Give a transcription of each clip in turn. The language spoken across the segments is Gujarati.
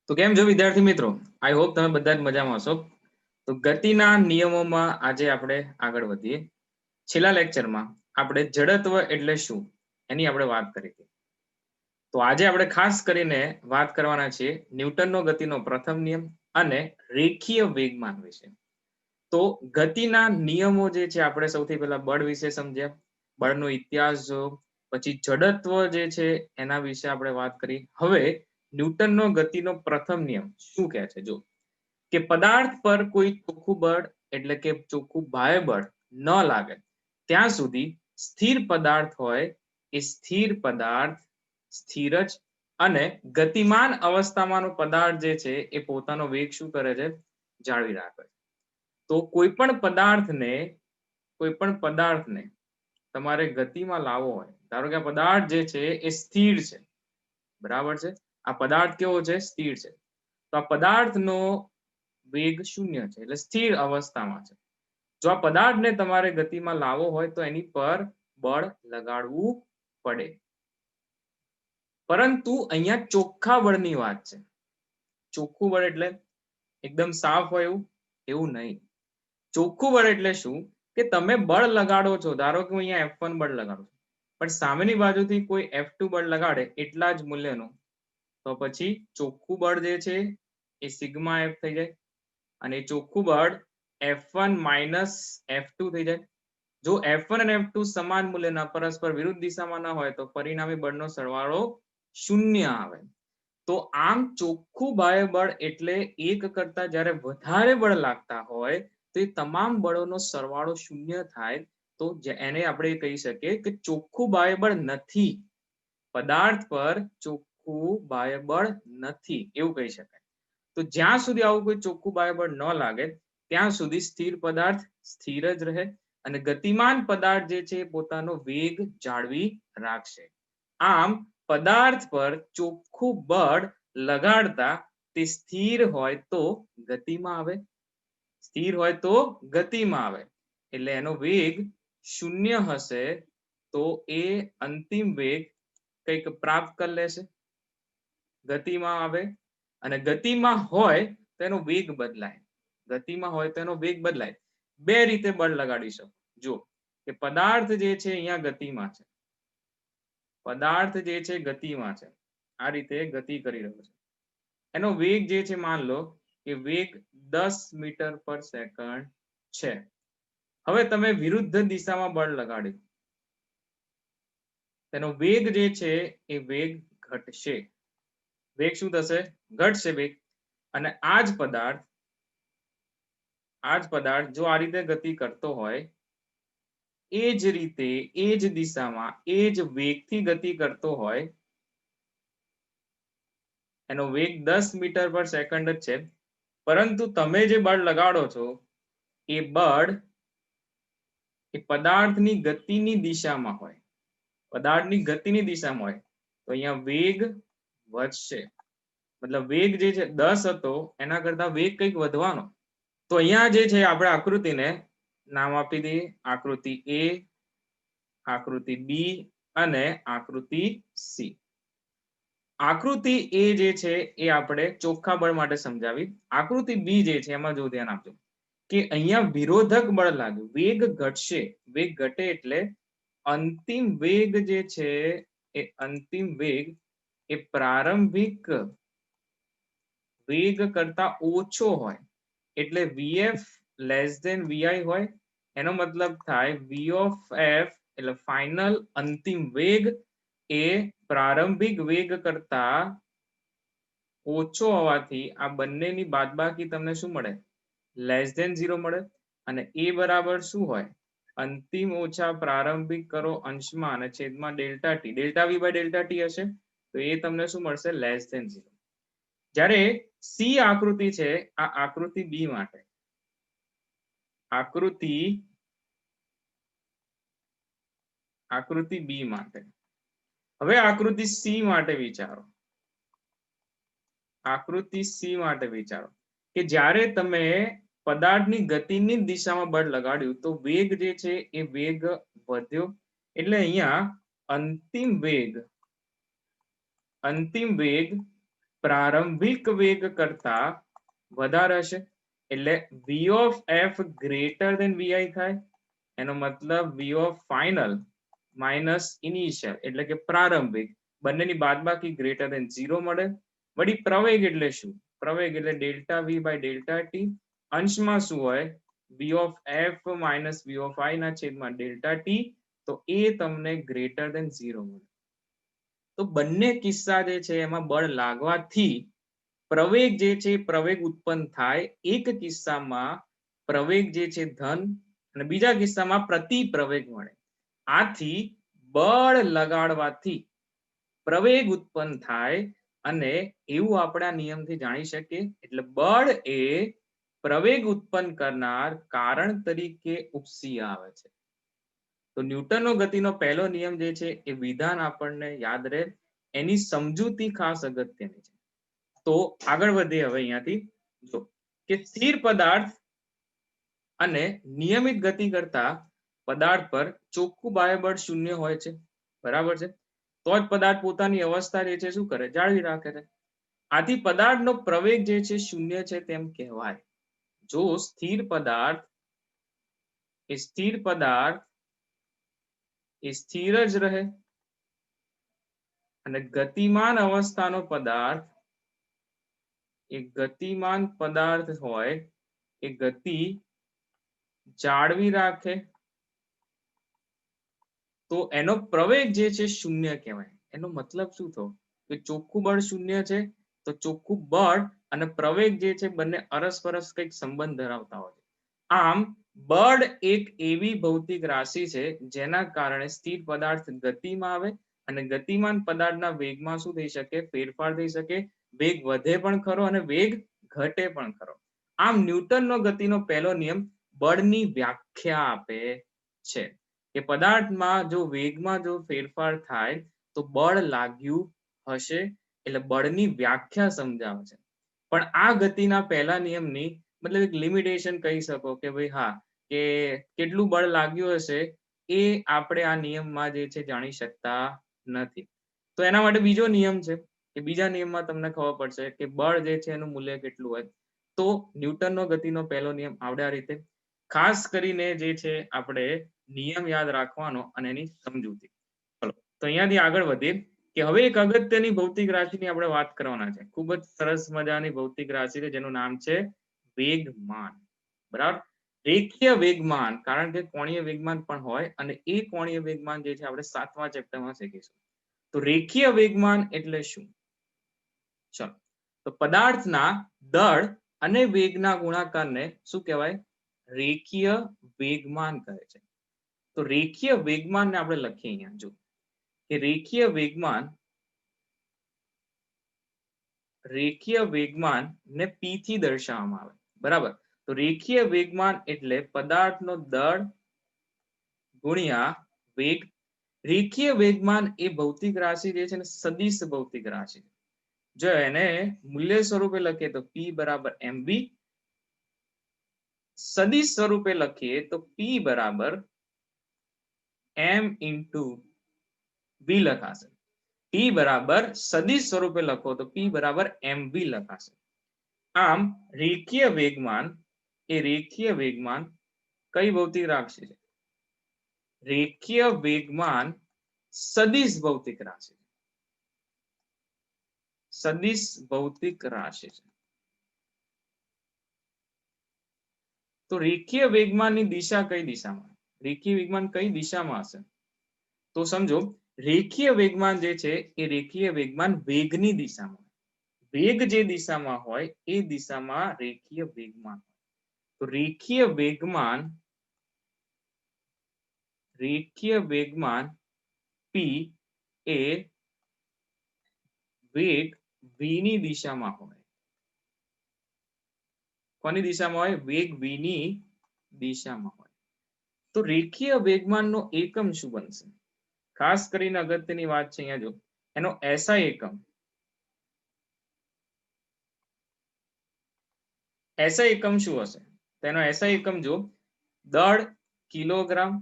તો કેમ છો વિદ્યાર્થી મિત્રો? આઈ હોપ તમે બધા જ મજામાં હશો. તો ગતિના નિયમોમાં આજે આપણે આગળ વધીએ. છેલ્લા લેક્ચરમાં આપણે જડત્વ એટલે શું એની આપણે વાત કરી હતી. તો આજે આપણે ખાસ કરીને વાત કરવાના છીએ ન્યૂટનનો ગતિનો પ્રથમ નિયમ અને રેખીય વેગમાન વિશે. તો ગતિના નિયમો જે છે આપણે સૌથી પહેલા બળ વિશે સમજ્યા, બળનો ઇતિહાસ જો, પછી જડત્વ જે છે એના વિશે આપણે વાત કરી. હવે ન્યૂટનનો ગતિનો પ્રથમ નિયમ શું કહે છે? જો કે પદાર્થ પર કોઈ ચોખ્ખું બળ એટલે કે ચોખ્ખું બાહ્ય બળ ન લાગે ત્યાં સુધી સ્થિર પદાર્થ હોય એ સ્થિર પદાર્થ સ્થિર જ, અને ગતિમાન અવસ્થામાંનો પદાર્થ જે છે એ પોતાનો વેગ શું કરે છે? જાળવી રાખે છે. તો કોઈ પણ પદાર્થને તમારે ગતિમાં લાવવો હોય, ધારો કે આ પદાર્થ જે છે એ સ્થિર છે, બરાબર છે, આ પદાર્થ કેવો છે? સ્થિર છે. તો આ પદાર્થનો વેગ શૂન્ય છે, એટલે સ્થિર અવસ્થામાં છે. જો આ પદાર્થને તમારે ગતિમાં લાવવો હોય તો એની પર બળ લગાડવું પડે. પરંતુ અહીંયા ચોખ્ખા બળની વાત છે. ચોખ્ખું બળ એટલે એકદમ સાફ હોય એવું નહીં. ચોખ્ખું બળ એટલે શું? કે તમે બળ લગાડો છો, ધારો કે હું અહીંયા F1 બળ લગાડું છું, પણ સામેની બાજુથી કોઈ F2 બળ લગાડે એટલા જ મૂલ્યનું, તો પછી ચોખ્ખું બળ જે છે એ સિગ્મા F થઈ જાય, અને ચોખ્ખું બળ F1 માઇનસ F2 થઈ જાય. જો F1 અને F2 સમાન મૂલ્યના પરસ્પર વિરુદ્ધ દિશામાં ન હોય તો પરિણામી બળનો સરવાળો શૂન્ય આવે. તો આમ ચોખ્ખું બાહ્ય બળ એટલે એક કરતા જ્યારે વધારે બળ લાગતા હોય તો એ તમામ બળોનો સરવાળો શૂન્ય થાય. તો એને આપણે કહી શકીએ કે ચોખ્ખું બાહ્ય બળ નથી, પદાર્થ પર ચોખ્ખું બાહ્ય બળ નથી એવું કહી શકાય. તો જ્યાં સુધી આવું કોઈ ચોખ્ખું બાહ્ય બળ ન લાગે ત્યાં સુધી સ્થિર પદાર્થ સ્થિર જ રહે, અને ગતિમાન પદાર્થ જે છે પોતાનો વેગ જાળવી રાખશે. આમ પદાર્થ પર ચોખ્ખું બળ લગાડતા તે સ્થિર હોય તો ગતિમાં આવે, સ્થિર હોય તો ગતિમાં આવે, એટલે એનો વેગ શૂન્ય હશે. તો એ અંતિમ વેગ કંઈક પ્રાપ્ત કરી લેશે, ગતિમાં આવે. અને ગતિમાં હોય તો એનો વેગ બદલાય, ગતિમાં હોય તો એનો વેગ બદલાય. બે રીતે બળ લગાડી શકો. જો કે પદાર્થ જે છે અહીંયા ગતિમાં છે, પદાર્થ જે છે ગતિમાં છે, આ રીતે ગતિ કરી રહ્યો છે, એનો વેગ જે છે માન લો કે વેગ 10 મીટર પર સેકન્ડ છે. હવે તમે વિરુદ્ધ દિશામાં બળ લગાડ્યું, તેનો વેગ જે છે એ વેગ ઘટશે. વેગ શું થશે? ઘટશે વેગ. અને આ જ પદાર્થ જો આ રીતે ગતિ કરતો હોય, એ જ રીતે એ જ દિશામાં એ જ વેગથી ગતિ કરતો હોય, એનો વેગ 10 મીટર પર સેકન્ડ જ છે, પરંતુ તમે જે બળ લગાડો છો એ બળ એ પદાર્થની ગતિની દિશામાં હોય, પદાર્થની ગતિની દિશામાં હોય, તો અહીંયા વેગ વધશે. મતલબ વેગ જે છે 10 હતો એના કરતા વેગ કંઈક વધવાનો. તો અહીંયા જે છે આપણે આકૃતિને નામ આપી દઈએ, આકૃતિ A, આકૃતિ B અને આકૃતિ C. આકૃતિ A જે છે એ આપણે ચોખ્ખા બળ માટે સમજાવી. આકૃતિ B જે છે એમાં જો ધ્યાન આપજો કે અહીંયા વિરોધક બળ લાગ્યું, વેગ ઘટશે. વેગ ઘટે એટલે અંતિમ વેગ જે છે એ અંતિમ વેગ એ પ્રારંભિક વેગ કરતા ઓછો હોય, એટલે Vf લેસ ધેન Vi હોય. એનો મતલબ થાય V of F એટલે ફાઇનલ અંતિમ વેગ એ પ્રારંભિક વેગ કરતા ઓછો હોવાથી આ બંનેની બાદબાકી તમને શું મળે? લેસ ધેન 0 મળે. અને એ બરાબર શું હોય? અંતિમ ઓછા પ્રારંભિક કરો અંશમાં અને છેદમાં delta T, delta V by delta T હશે, તો એ તમને શું મળશે? Less than 0. જ્યારે C આકૃતિ છે, આ આકૃતિ B માટે, આકૃતિ B માટે. હવે આકૃતિ C માટે વિચારો, આકૃતિ C માટે વિચારો કે જ્યારે તમે પદાર્થની ગતિની દિશામાં બળ લગાડ્યું તો વેગ જે છે એ વેગ વધ્યો, એટલે અહીંયા અંતિમ વેગ પ્રારંભિક વેગ કરતા વધારે હશે એટલે v of f greater than vi થાય. એનો મતલબ v of final minus initial એટલે કે પ્રારંભિક બંનેની બાદબાકી greater than 0 મળે. વળી પ્રવેગ એટલે શું? પ્રવેગ એટલે delta v by delta t. અંશમાં શું હોય? v of f minus v of i ના છેદમાં ડેલ્ટા t. તો એ તમને greater than 0 મળે. તો બંને કિસ્સા જે છે એમાં બળ લાગવાથી પ્રવેગ જે છે પ્રવેગ ઉત્પન્ન થાય. એક કિસ્સામાં પ્રવેગ જે છે ધન અને બીજા કિસ્સામાં પ્રતિ પ્રવેગ મળે. આથી બળ લગાડવાથી પ્રવેગ ઉત્પન્ન થાય અને એવું આપણે આ નિયમથી જાણી શકીએ. એટલે બળ એ પ્રવેગ ઉત્પન્ન કરનાર કારણ તરીકે ઉપસી આવે છે. તો ન્યૂટનનો ગતિનો પહેલો નિયમ જે છે એ વિધાન આપણને યાદ રહે એની સમજૂતી ખાસ અગત્યની છે. તો આગળ વધીએ હવે અહીંયાથી. જો કે સ્થિર પદાર્થ અને નિયમિત ગતિ કરતા પદાર્થ પર ચોખ્ખું બાહ્ય બળ શૂન્ય હોય છે. બરાબર છે. તો જ પદાર્થ પોતાની અવસ્થા જે છે શું કરે? જાળવી રાખે છે. આથી પદાર્થનો પ્રવેગ જે છે શૂન્ય છે તેમ કહેવાય. જો સ્થિર પદાર્થ એ સ્થિર જ રહે અને ગતિમાન અવસ્થાનો પદાર્થ એ ગતિમાન પદાર્થ હોય એ ગતિ જાળવી રાખે તો એનો પ્રવેગ જે છે શૂન્ય કહેવાય. એનો મતલબ શું થયો? કે ચોખ્ખું બળ શૂન્ય છે તો ચોખ્ખું બળ અને પ્રવેગ જે છે બંને અરસપરસ કંઈક સંબંધ ધરાવતા હોય. આમ બળ એક એવી ભૌતિક રાશિ છે જેના કારણે સ્થિર પદાર્થ ગતિમાં આવે અને ગતિમાન પદાર્થના વેગમાં શું થઈ શકે? ફેરફાર થઈ શકે. વેગ વધે પણ ખરો અને વેગ ઘટે પણ ખરો. આમ ન્યૂટનનો ગતિનો પહેલો નિયમ બળની વ્યાખ્યા આપે છે કે પદાર્થમાં જો વેગમાં જો ફેરફાર થાય તો બળ લાગ્યું હશે. એટલે બળની વ્યાખ્યા સમજાવે છે. પણ આ ગતિના પહેલા નિયમની મતલબ એક લિમિટેશન કહી શકો કે ભાઈ હા કે કેટલું બળ લાગ્યું હશે એ આપણે આ નિયમમાં જે છે જાણી શકતા નથી. તો એના માટે બીજો નિયમ છે કે બીજા નિયમમાં તમને ખબર પડશે કે બળ જે છે એનું મૂલ્ય કેટલું હોય. તો ન્યૂટનનો ગતિનો પહેલો નિયમ આવડે આ રીતે. ખાસ કરીને જે છે આપણે નિયમ યાદ રાખવાનો અને એની સમજૂતી. ચલો તો અહીંયાથી આગળ વધીએ કે હવે એક અગત્યની ભૌતિક રાશિની આપણે વાત કરવાના છે. ખૂબ જ સરસ મજાની ભૌતિક રાશિ છે જેનું નામ છે વેગમાન. બરાબર. રેખીય વેગમાન કારણ કે કોણીય વેગમાન પણ હોય અને એ કોણીય વેગમાન જે છે આપણે 7મા ચેપ્ટરમાં શીખીશું. તો રેખીય વેગમાન એટલે શું? ચલો તો પદાર્થના દળ અને વેગના ગુણાકારને શું કહેવાય? રેખીય વેગમાન કહે છે. તો રેખીય વેગમાનને આપણે લખીએ અહીંયા જો કે રેખીય વેગમાન ને p થી દર્શાવવામાં આવે. બરાબર. તો રેખીય વેગમાન એટલે પદાર્થનો દળ ગુણ્યા વેગ. રેખીય વેગમાન એ ભૌતિક રાશિ જે છે ને સદિશ ભૌતિક રાશિ. જો એને મૂલ્ય સ્વરૂપે લખીએ તો p બરાબર mv. સદિશ સ્વરૂપે લખીએ તો p બરાબર m into v લખાશે. p બરાબર સદિશ સ્વરૂપે લખો તો p બરાબર mv લખાશે. આમ રેખીય વેગમાન કઈ ભૌતિક રાશિ છે? રેખીય વેગમાન સદિશ ભૌતિક રાશિ. સદિશ ભૌતિક રાશિ છે. તો રેખીય વેગમાનની દિશા કઈ દિશામાં? રેખીય વેગમાન કઈ દિશામાં હશે? તો સમજો રેખીય વેગમાન જે છે એ રેખીય વેગમાન વેગની દિશામાં. વેગ જે દિશામાં હોય એ દિશામાં રેખીય વેગમાન. તો રેખીય વેગમાન p એ વેગ v ની દિશામાં હોય. કોની દિશામાં હોય? વેગ v ની દિશામાં હોય. તો રેખીય વેગમાનનો એકમ શું બનશે? ખાસ કરીને અગત્યની વાત છે અહીંયા જો એનો SI એકમ. SI એકમ શું હશે? તેનો SI એકમ જો દળ કિલોગ્રામ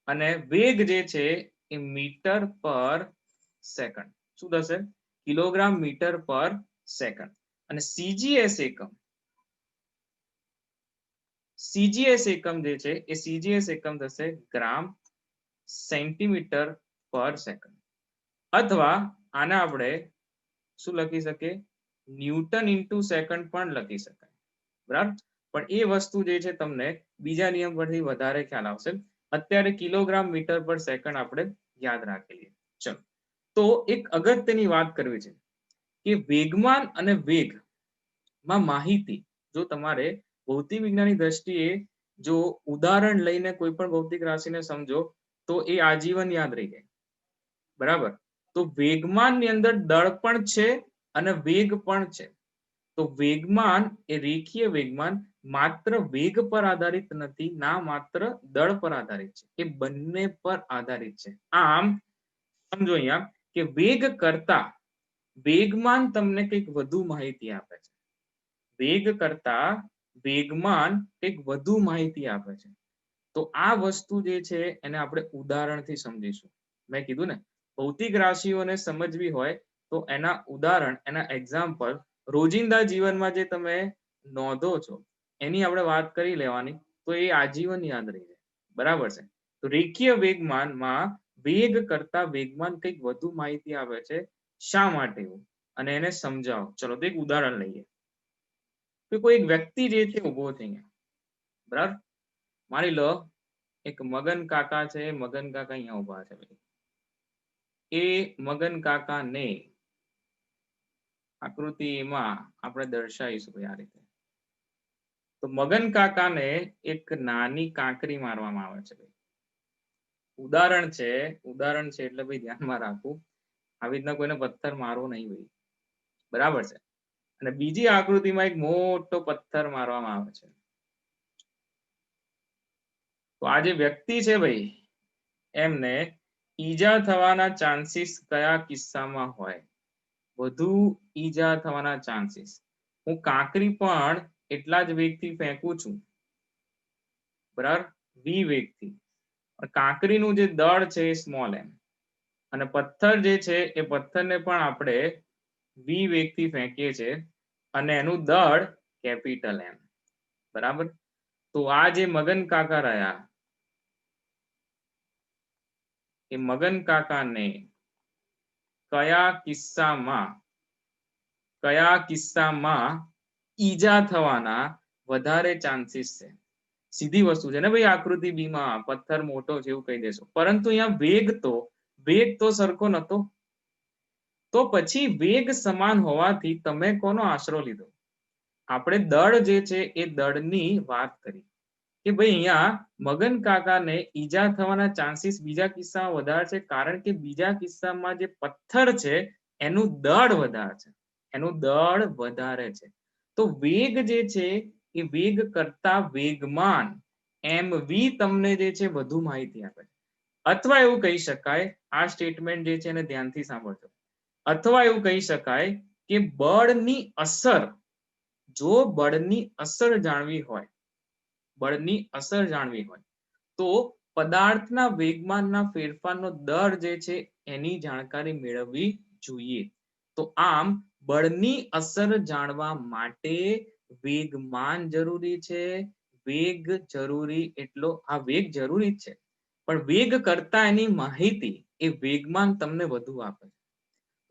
અને વેગ જે છે એ મીટર પર સેકન્ડ. શું થશે? કિલોગ્રામ મીટર પર સેકન્ડ. અને સીજીએસ એકમ જે છે એ સીજીએસ એકમ થશે ગ્રામ સેન્ટીમીટર પર સેકન્ડ. અથવા આને આપણે શું લખી શકીએ, ન્યૂટન ઇન્ટુ સેકન્ડ પણ લખી શકાય. બરાબર, પણ એ વસ્તુ જે છે તમને બીજા નિયમ પરથી વધારે ખ્યાલ આવશે. અત્યારે કિલોગ્રામ મીટર પર સેકન્ડ આપણે યાદ રાખી લઈએ. ચલો, તો એક અગત્યની વાત કરવી છે કે વેગમાન અને વેગ માં માહિતી જો તમારે ભૌતિક વિજ્ઞાનની દ્રષ્ટિએ જો ઉદાહરણ લઈને કોઈ પણ ભૌતિક રાશિને સમજો તો એ આજીવન યાદ રહી જાય. બરાબર, તો વેગમાન ની અંદર દળ પણ છે અને વેગ પણ છે. તો વેગમાન એ રેખીય વેગમાન માત્ર વેગ પર આધારિત નથી, ના માત્ર દળ પર આધારિત છે, એ બંને પર આધારિત છે. આમ સમજો અહીંયા કે વેગ કરતા વેગમાન તમને કંઈક વધુ માહિતી આપે છે. વેગ કરતા વેગમાન કંઈક વધુ માહિતી આપે છે. તો આ વસ્તુ જે છે એને આપણે ઉદાહરણથી સમજીશું. મેં કીધું ને, ભૌતિક રાશિઓને સમજવી હોય તો એના ઉદાહરણ, એના એક્ઝામ્પલ રોજિંદા જીવનમાં જે તમે નોંધો છો એની આપણે વાત કરી લેવાની, તો એ આજીવન યાદ રહી જાય. બરાબર છે, તો રેખીય વેગમાનમાં વેગ કરતા વેગમાન કંઈક વધુ માહિતી આપે છે. શા માટે એવું, અને એને સમજાવો. ચલો તો એક ઉદાહરણ લઈએ કે કોઈ એક વ્યક્તિ જે છે ઉભો થઈ ગયા. બરાબર, માની લો એક મગન કાકા છે. મગન કાકા અહીંયા ઉભા છે. એ મગન કાકાને આકૃતિમાં આપણે દર્શાવીશું આ રીતે. તો મગન કાકાને એક નાની કાંકરી મારવામાં આવે છે. ઉદાહરણ છે એટલે ભાઈ ધ્યાનમાં રાખવું, આવી રીતના કોઈને પથ્થર મારવો નહીં ભાઈ. બરાબર છે, અને બીજી આકૃતિમાં એક મોટો પથ્થર મારવામાં આવે છે. તો આ જે વ્યક્તિ છે ભાઈ, એમને ઈજા થવાના ચાન્સીસ કયા કિસ્સામાં હોય? વધુ ઈજા થવાના ચાન્સીસ. હું કાંકરી પણ એટલા જ વેગથી ફેંકું છું, બરાબર, v વેગથી. કાંકરીનું જે દળ છે એ સ્મોલ એમ, અને પથ્થર જે છે એ પથ્થરને પણ આપણે v વેગથી ફેંકીએ છીએ અને એનું દળ કેપિટલ એમ. બરાબર, તો આ જે મગન કાકા રહ્યા, એ મગન કાકાને કયા કિસ્સામાં ઈજા થવાના વધારે ચાન્સીસ છે? સીધી વસ્તુ છે ને ભાઈ, આકૃતિ બી માં પથ્થર મોટો છે એવું કહી દેશો, પરંતુ અહીંયા વેગ તો સરખો નતો. તો પછી વેગ સમાન હોવાથી તમે કોનો આશરો લીધો? આપણે દળ જે છે એ દળની વાત કરી કે ભાઈ અહીંયા મગન કાકાને ઈજા થવાના ચાન્સીસ બીજા કિસ્સામાં વધારે છે, કારણ કે બીજા કિસ્સામાં જે પથ્થર છે એનું દળ વધારે છે. તો વેગ જે છે એ વેગ કરતા વેગમાન mv તમને જે છે વધુ માહિતી આપે છે. અથવા એવું કહી શકાય, આ સ્ટેટમેન્ટ જે છે એને ધ્યાનથી સાંભળજો, અથવા એવું કહી શકાય કે બળની અસર, જો બળની અસર જાણવી હોય તો પદાર્થના વેગમાનના ફેરફારનો દર જે છે એની જાણકારી મેળવવી જોઈએ. તો આમ બળની અસર જાણવા માટે વેગમાન જરૂરી છે. વેગ જરૂરી એટલો આ વેગ જરૂરી છે, પણ વેગ કરતા એની માહિતી એ વેગમાન તમને વધુ આપે.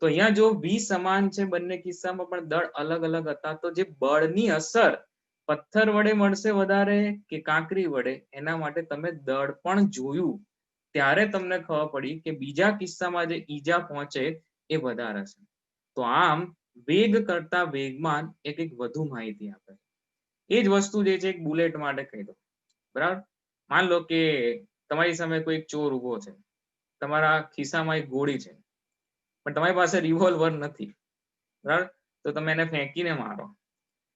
તો અહીંયા જો v સમાન છે બંને કિસ્સામાં, પણ દળ અલગ અલગ હતા, તો જે બળની અસર પથ્થર વડે મળશે વધારે કે કાંકરી વડે, એના માટે તમે દળ પણ જોયું, ત્યારે તમને ખબર પડી કે બીજા કિસ્સામાં જે ઈજા પહોંચે એ વધારે છે. તો આમ વેગ કરતા વેગમાન એક વધુ માહિતી આપે. એ જ વસ્તુ જે છે એક બુલેટ માટે કહી દો. બરાબર, માન લો કે તમારી સામે કોઈ ચોર ઉભો છે, તમારા ખિસ્સામાં એક ગોળી છે, પણ તમારી પાસે રિવોલ્વર નથી. બરાબર, તો તમે એને ફેંકીને મારો,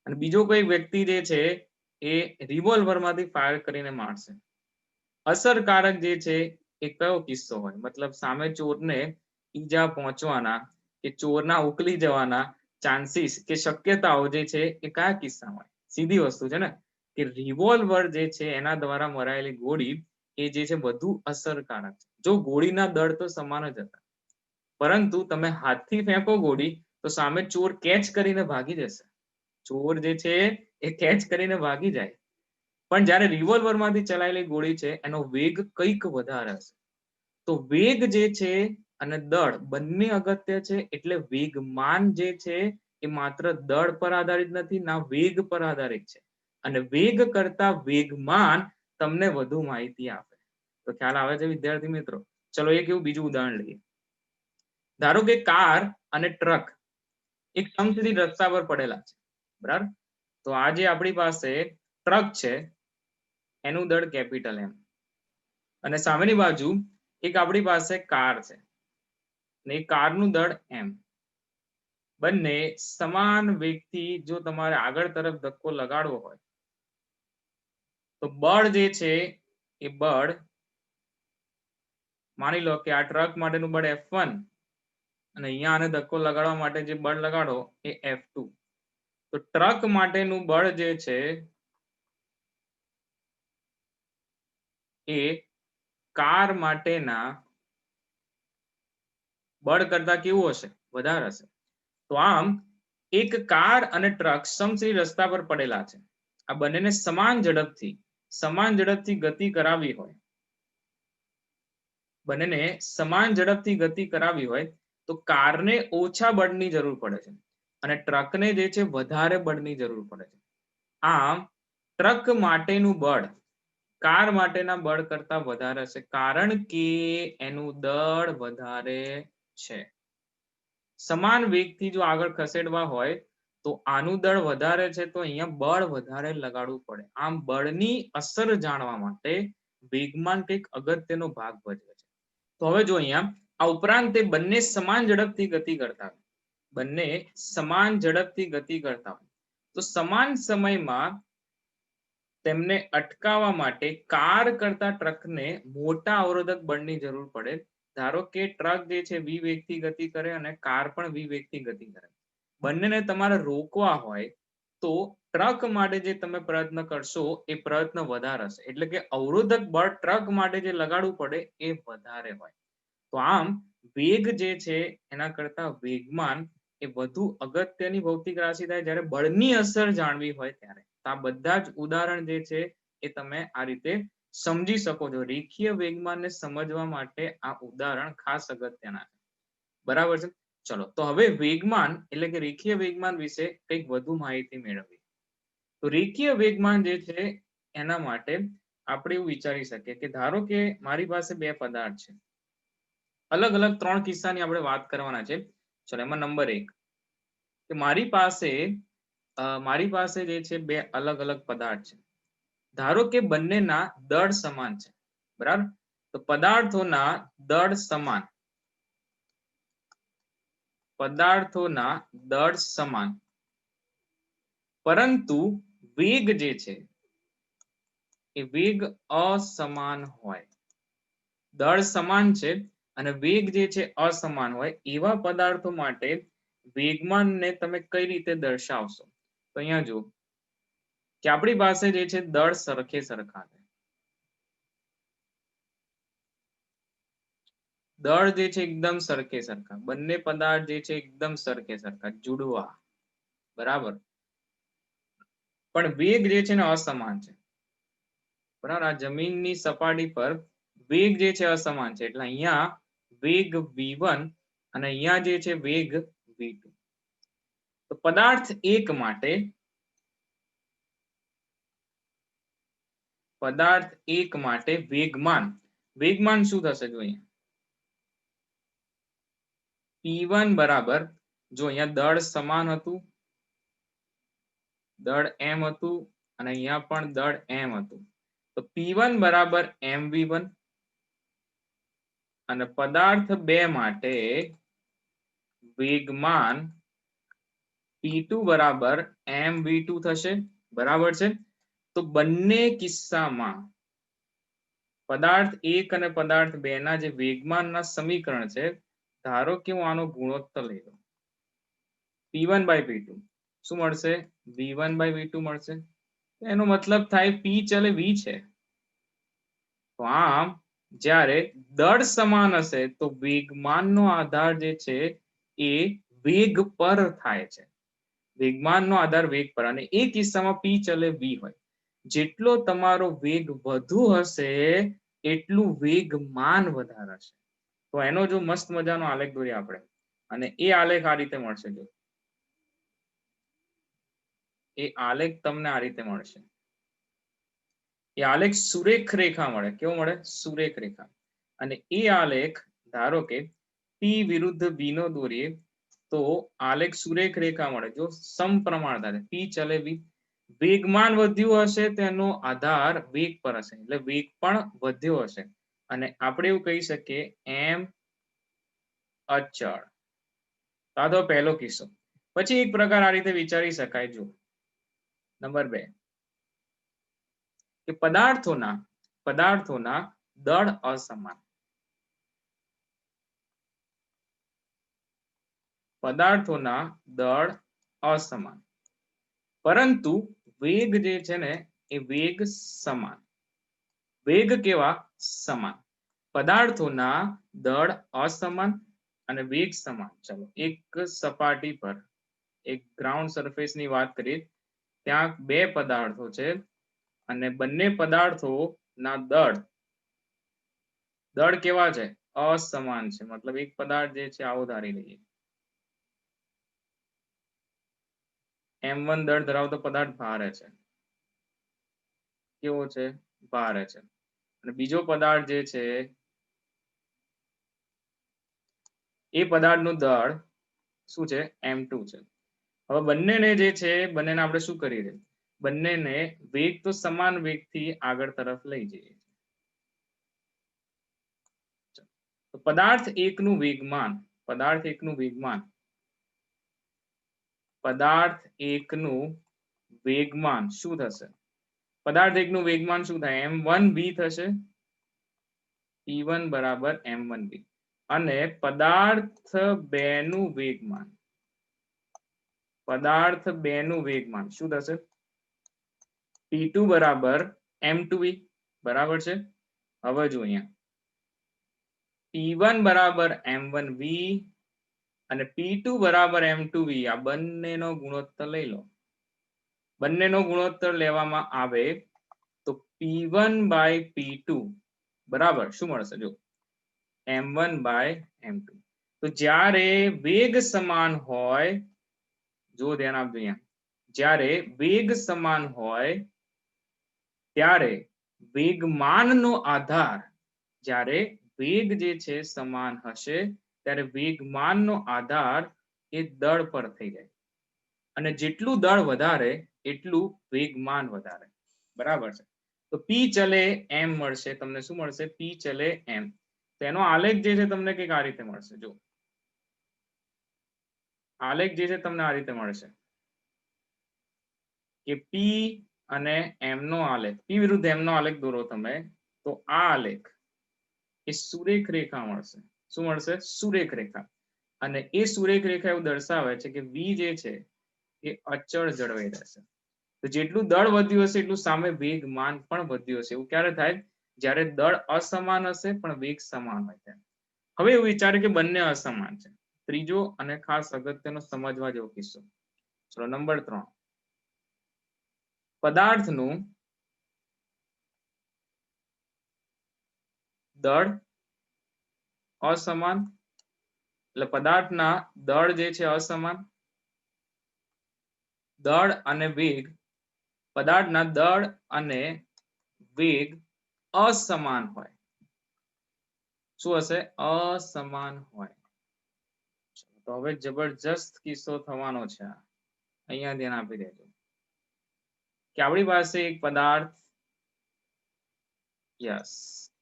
અને બીજો કોઈ વ્યક્તિ જે છે એ રિવોલ્વર માંથી ફાયર કરીને મારશે. અસરકારક જે છે એ કયો કિસ્સો હોય? મતલબ સામે ચોરને ઈજા પહોંચવાના કે ચોરના ઉકલી જવાના ચાન્સીસ કે શક્યતાઓ જે છે એ કયા કિસ્સામાં હોય? સીધી વસ્તુ છે ને કે રિવોલ્વર જે છે એના દ્વારા મરાયેલી ગોળી એ જે છે વધુ અસરકારક છે. જો ગોળીના દળ તો સમાન જ હતા, પરંતુ તમે હાથથી ફેંકો ગોળી તો સામે ચોર કેચ કરીને ભાગી જશે. ચોર જે છે એ કેચ કરીને ભાગી જાય. પણ જ્યારે રિવોલ્વરમાંથી ચલાયેલી ગોળી છે એનો વેગ કંઈક વધારે હશે. તો વેગ જે છે અને દળ બંને અગત્ય છે. એટલે વેગમાન જે છે એ માત્ર દળ પર આધારિત નથી, ના વેગ પર આધારિત છે. અને વેગ કરતા વેગમાન તમને વધુ માહિતી આપે. તો ખ્યાલ આવે છે વિદ્યાર્થી મિત્રો? ચલો એક એવું બીજું ઉદાહરણ લઈએ. ધારો કે કાર અને ટ્રક એક સમસીધી રસ્તા પર પડેલા છે, બરાબર? તો આ જે આપણી પાસે ટ્રક છે એનું દળ કેપિટલ M અને સામેની બાજુ એક આપણી પાસે કાર છે ને એ કારનું દળ M. બંને સમાન વેગથી જો તમારે આગળ તરફ ધક્કો લગાડવો હોય તો બળ જે છે એ બળ, માની લો કે આ ટ્રક માટેનું બળ F1 અને અહીંયા આને ધક્કો લગાડવા માટે જે બળ લગાડો એ F2. તો ટ્રક માટેનું બળ જે છે એ કાર માટેના બળ કરતા કેવું હશે? વધારે હશે. તો આમ એક કાર અને ટ્રક સમસીધી રસ્તા પર પડેલા છે. આ બંનેને સમાન ઝડપથી ગતિ કરાવી હોય, બંનેને સમાન ઝડપથી ગતિ કરાવી હોય તો કારને ઓછા બળની જરૂર પડે છે અને ટ્રકને જે છે વધારે બળની જરૂર પડે છે. આમ ટ્રક માટેનું બળ કાર માટેના બળ કરતા વધારે છે, કારણ કે એનું દળ વધારે છે. સમાન વેગથી જો આગળ ખસેડવા હોય તો આનું દળ વધારે છે તો અહીંયા બળ વધારે લગાડવું પડે. આમ બળની અસર જાણવા માટે વેગમાન કંઈક અગત્યનો ભાગ ભજવે છે. તો હવે જો અહીંયા આ ઉપરાંત તે બંને સમાન ઝડપથી ગતિ કરતા હોય તો સમાન સમયમાં તેમને અટકાવવા માટે કાર કરતા ટ્રકને મોટા અવરોધક બળની જરૂર પડે. ધારો કે ટ્રક જે છે v વેગથી ગતિ કરે અને કાર પણ v વેગથી ગતિ કરે. બંનેને તમારે રોકવા હોય તો ટ્રક માટે જે તમે પ્રયત્ન કરશો એ પ્રયત્ન વધારે હશે. એટલે કે અવરોધક બળ ટ્રક માટે જે લગાડવું પડે એ વધારે હોય. તો આમ વેગ જે છે એના કરતા વેગમાન એ વધુ અગત્યની ભૌતિક રાશિ થાય જ્યારે બળની અસર જાણવી હોય ત્યારે. આ બધા જ ઉદાહરણ જે છે એ તમે આ રીતે સમજી શકો છો. રેખીય વેગમાનને સમજવા માટે આ ઉદાહરણ ખાસ અગત્યના છે. બરાબર છે? ચલો તો હવે વેગમાન એટલે કે રેખીય વેગમાન વિશે કંઈક વધુ માહિતી મેળવીએ. તો રેખીય વેગમાન જે છે એના માટે આપણે એવું વિચારી શકીએ કે ધારો કે મારી પાસે બે પદાર્થ છે, અલગ અલગ ત્રણ કિસ્સાની આપણે વાત કરવાના છે. ચલો એમાં નંબર 1 કે મારી પાસે જે છે બે અલગ અલગ પદાર્થ છે. ધારો કે બંનેના દળ સમાન છે, બરાબર? તો પદાર્થોના દળ સમાન પરંતુ વેગ જે છે એ વેગ અસમાન હોય. દળ સમાન છે અને વેગ જે છે અસમાન હોય એવા પદાર્થો માટે વેગમાનને તમે કઈ રીતે દર્શાવશો? તો અહીંયા જુઓ કે આપણી પાસે જે છે દળ સરખા છે. દળ જે છે એકદમ સરખા, બંને પદાર્થ જે છે એકદમ સરખા જુડવા, બરાબર? પણ વેગ જે છે ને અસમાન છે, બરાબર? આ જમીનની સપાટી પર વેગ જે છે અસમાન છે એટલે અહીંયા વેગ v1 અને અહીંયા જે છે વેગ v2. તો પદાર્થ 1 માટે વેગમાન શું થશે? જો અહીંયા P1 બરાબર, જો અહીંયા દળ સમાન હતું, દળ m હતું અને અહીંયા પણ દળ m હતું, તો P1 બરાબર mv1 અને પદાર્થ 2 માટે વેગમાન P2 બરાબર mv2 થશે, બરાબર છે? તો બંને કિસ્સામાં પદાર્થ 1 અને પદાર્થ 2 ના જે વેગમાનના સમીકરણ છે, ધારો કે હું આનો ગુણોત્તર લઈ લઉં P1 by P2, શું મળશે? v1 by v2 મળશે. એનો મતલબ થાય P ચલે v છે, તો આમ જ્યારે દળ સમાન હશે તો વેગમાનનો આધાર જે છે એ વેગ પર થાય છે. વેગમાનનો આધાર વેગ પર, અને એ કિસ્સામાં p ચલે v હોય. જેટલો તમારો વેગ વધુ હશે એટલું વેગમાન વધારે હશે. તો એનો જો મસ્ત મજાનો આલેખ દોરીએ આપણે, અને એ આલેખ આ રીતે મળશે. જો એ આલેખ તમને આ રીતે મળશે. એ આલેખ સુરેખ રેખા મળે. કેવો મળે? સુરેખ રેખા. અને એ આલેખ ધારો કે p વિરુદ્ધ v નો દોરીએ તો આલેખ સુરેખ રેખા મળે. જો સમપ્રમાણ થાય, p ચલે v, વેગમાન વધ્યું હશે તેનો આધાર વેગ પર હશે, એટલે વેગ પણ વધ્યો હશે. અને આપણે એવું કહી શકીએ એમ અચળ. આ તો પહેલો કિસ્સો. પછી એક પ્રકાર આ રીતે વિચારી શકાય. જો નંબર 2, કે પદાર્થોના દળ અસમાન. પદાર્થોના દળ અસમાન, પરંતુ વેગ જે છે ને એ વેગ સમાન. વેગ કેવા? સમાન. પદાર્થોના દળ અસમાન અને વેગ સમાન. ચલો એક સપાટી પર, એક ગ્રાઉન્ડ સરફેસ ની વાત કરીએ, ત્યાં બે પદાર્થો છે અને બંને પદાર્થોના દળ કેવા છે? અસમાન છે. મતલબ એક પદાર્થ જે છે આવો ધારી લઈએ, m1 દળ ધરાવતો પદાર્થ ભારે છે. કેવો છે? ભારે છે. અને બીજો પદાર્થ જે છે એ પદાર્થનું દળ શું છે? m2 છે. હવે બંનેને જે છે, બંનેને આપણે શું કરી દે? બંનેને વેગ તો સમાન વેગથી આગળ તરફ લઈ જઈએ. તો પદાર્થ એકનું વેગમાન શું થશે? પદાર્થ એકનું વેગમાન શું થાય? m1v થશે. p1 બરાબર m1v. અને પદાર્થ બેનું વેગમાન શું થશે? p2 બરાબર m2v. બરાબર છે. હવે જો અહીંયા p1 બરાબર m1v અને p2 બરાબર m2v, આ બંનેનો ગુણોત્તર લઈ લો. બંનેનો ગુણોત્તર લેવામાં આવે તો p1 by p2 બરાબર શું મળશે? જો m1 by m2. તો જ્યારે વેગ સમાન હોય, જો ધ્યાન આપજો અહીંયા, જ્યારે વેગ સમાન હોય ત્યારે વેગમાનનો આધાર, જ્યારે વેગ જે છે સમાન હશે ત્યારે વેગમાનનો આધાર એ દળ પર થઈ જાય. અને જેટલું દળ વધારે એટલું વેગમાન વધારે. બરાબર છે. તો p ચલે m મળશે તમને. શું મળશે? p ચલે m. તેનો આલેખ જે છે તમને કંઈક આ રીતે મળશે. જો આલેખ જે છે તમને આ રીતે મળશે કે p અને m નો આલેખ, p વિરુદ્ધ m નો આલેખ દોરો તમે, તો આ આલેખ એ સુરેખ રેખા મળશે. શું મળશે? સુરેખ રેખા. અને એ સુરેખ રેખા એવું દર્શાવે છે કે v જે છે એ અચળ જળવાઈ રહેશે. તો જેટલું દળ વધ્યું હશે એટલું સામે વેગમાન પણ વધ્યું હશે. એવું ક્યારે થાય? જ્યારે દળ અસમાન હશે પણ વેગ સમાન હોય. હવે એવું વિચારે કે બંને અસમાન છે. ત્રીજો અને ખાસ અગત્યનો સમજવા જેવો કિસ્સો. ચલો નંબર 3, પદાર્થનું દળ અસમાન, એટલે પદાર્થના દળ જે છે અસમાન, દળ અને વેગ, પદાર્થના દળ અને વેગ અસમાન હોય. શું હશે? અસમાન હોય. તો હવે જબરજસ્ત કિસ્સો થવાનો છે. અહીંયા ધ્યાન આપી દેજો કે આપણી પાસે એક પદાર્થ, યસ,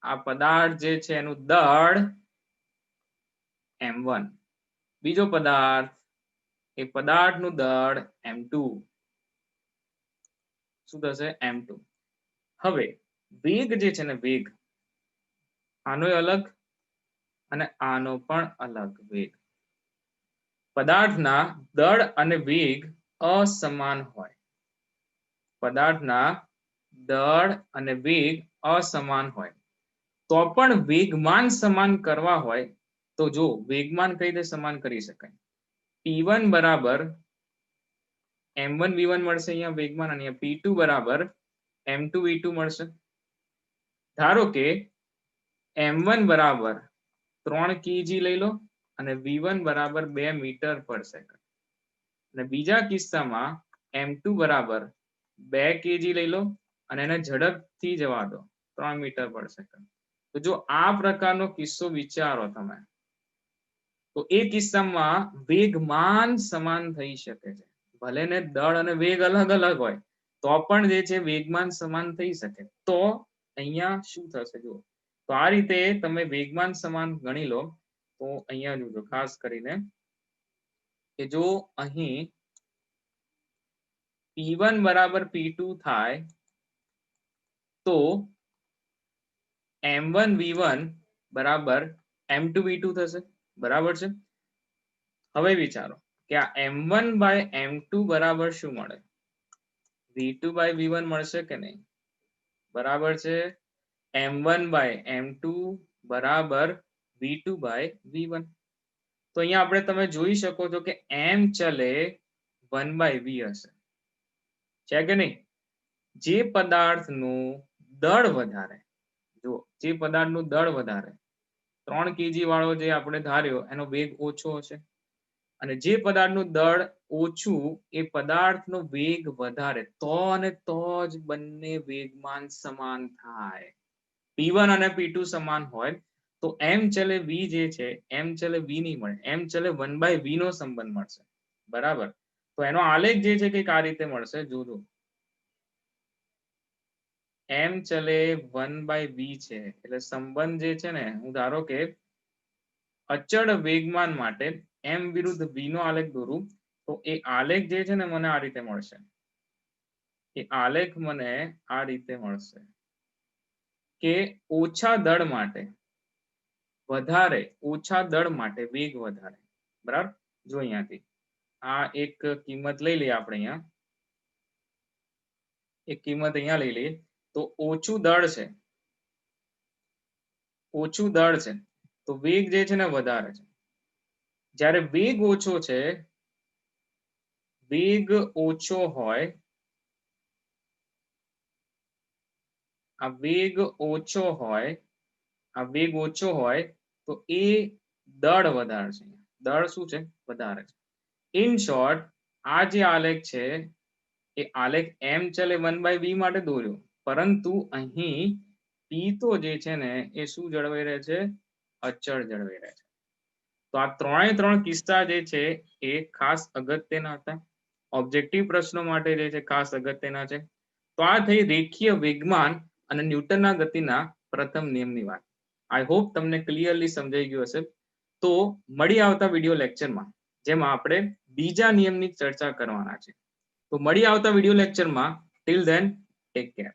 આ પદાર્થ જે છે એનું દળ m1, બીજો પદાર્થ, એ પદાર્થનું દળ m2. શું થશે? m2. હવે વેગ જે છે ને, વેગ આનો અલગ અને આનો પણ અલગ વેગ. પદાર્થના દળ અને વેગ અસમાન હોય. પદાર્થના દળ અને વેગ અસમાન હોય તો પણ વેગમાન સમાન કરવા હોય તો જો વેગમાન કઈ રીતે સમાન કરી શકાય? p1 બરાબર m1 v1 મળશે અહીંયા વેગમાન, અને p2 બરાબર m2 v2 મળશે. ધારો કે m1 બરાબર 3 kg લઈ લો અને v1 બરાબર 2 મીટર પર સેકન્ડ, અને બીજા કિસ્સામાં m2 બરાબર 2 kg લઈ લો અને એને ઝડપથી જવા દો 3 મીટર પર સેકન્ડ. તો જો આ પ્રકારનો કિસ્સો વિચારો તમે, તો એ કિસ્સામાં વેગમાન સમાન થઈ શકે છે. ભલે ને દળ અને વેગ અલગ અલગ હોય તો પણ જે છે વેગમાન સમાન થઈ શકે. તો અહીંયા શું થશે જુઓ, તો આ રીતે તમે વેગમાન સમાન ગણી લો. તો અહીંયા જોજો ખાસ કરીને કે જો અહીં p1 બરાબર p2 થાય તો m1 v1 બરાબર m2 v2 થશે, બરાબર છે. હવે વિચારો કે આ m1 બાય m2 બરાબર શું મળે? v2 બાય v1 મળશે કે નહીં? બરાબર છે. m1 બાય m2 બરાબર v2 બાય v1. તો અહીંયા આપણે તમે જોઈ શકો છો કે m ચલે 1 બાય v હશે, છે કે નહીં? જે પદાર્થનું દળ વધારે, જો જે પદાર્થનું દળ વધારે 3 kg વાળો જે આપણે ધાર્યો એનો વેગ ઓછો હશે, અને જે પદાર્થનું દળ ઓછું એ પદાર્થનો વેગ વધારે, તો અને તો જ બંને વેગમાન સમાન થાય. p1 અને p2 સમાન હોય તો m ચલે v જે છે m ચલે v નહીં મળે, m ચલે 1 બાય v નો સંબંધ મળશે, બરાબર. તો એનો આલેખ જે છે કંઈક આ રીતે મળશે, જોજો m ચલે 1 બાય v છે એટલે સંબંધ જે છે ને, હું ધારો કે અચળ વેગમાન માટે m વિરુદ્ધ v નો આલેખ દોરું તો એ આલેખ જે છે ને મને આ રીતે મળશે. એ આલેખ મને આ રીતે મળશે કે ઓછા દળ માટે વધારે, ઓછા દળ માટે વેગ વધારે, બરાબર. જો અહીંયાથી આ એક કિંમત લઈ લઈએ આપણે, અહીંયા એક કિંમત અહીંયા લઈ લઈએ તો ઓછું દળ છે, ઓછું દળ છે તો વેગ જે છે ને વધારે છે. જ્યારે વેગ ઓછો છે, વેગ ઓછો હોય, આ વેગ ઓછો હોય, આ વેગ ઓછો હોય તો એ દળ વધારે છે. દળ શું છે? વધારે છે. ઇન શોર્ટ આ જે આલેખ છે એ આલેખ m ચલે 1 બાય v માટે દોર્યો, પરંતુ અહીં p તો જે છે ને એ શું જળવાઈ રહે છે? અચળ જળવાઈ રહે છે. તો આ ત્રણ કિસ્સા જે છે એ ખાસ અગત્યના હતા, ઓબ્જેક્ટિવ પ્રશ્નો માટે જે છે ખાસ અગત્યના છે. તો આ થઈ રેખીય વેગમાન અને ન્યૂટનના ગતિના પ્રથમ નિયમની વાત. આઈ હોપ તમને ક્લિયરલી સમજાઈ ગયું હશે. તો મળી આવતા વિડીયો લેક્ચરમાં જેમાં આપણે બીજા નિયમની ચર્ચા કરવાના છે. તો મળી આવતા વિડીયો લેક્ચરમાં. Till then take care.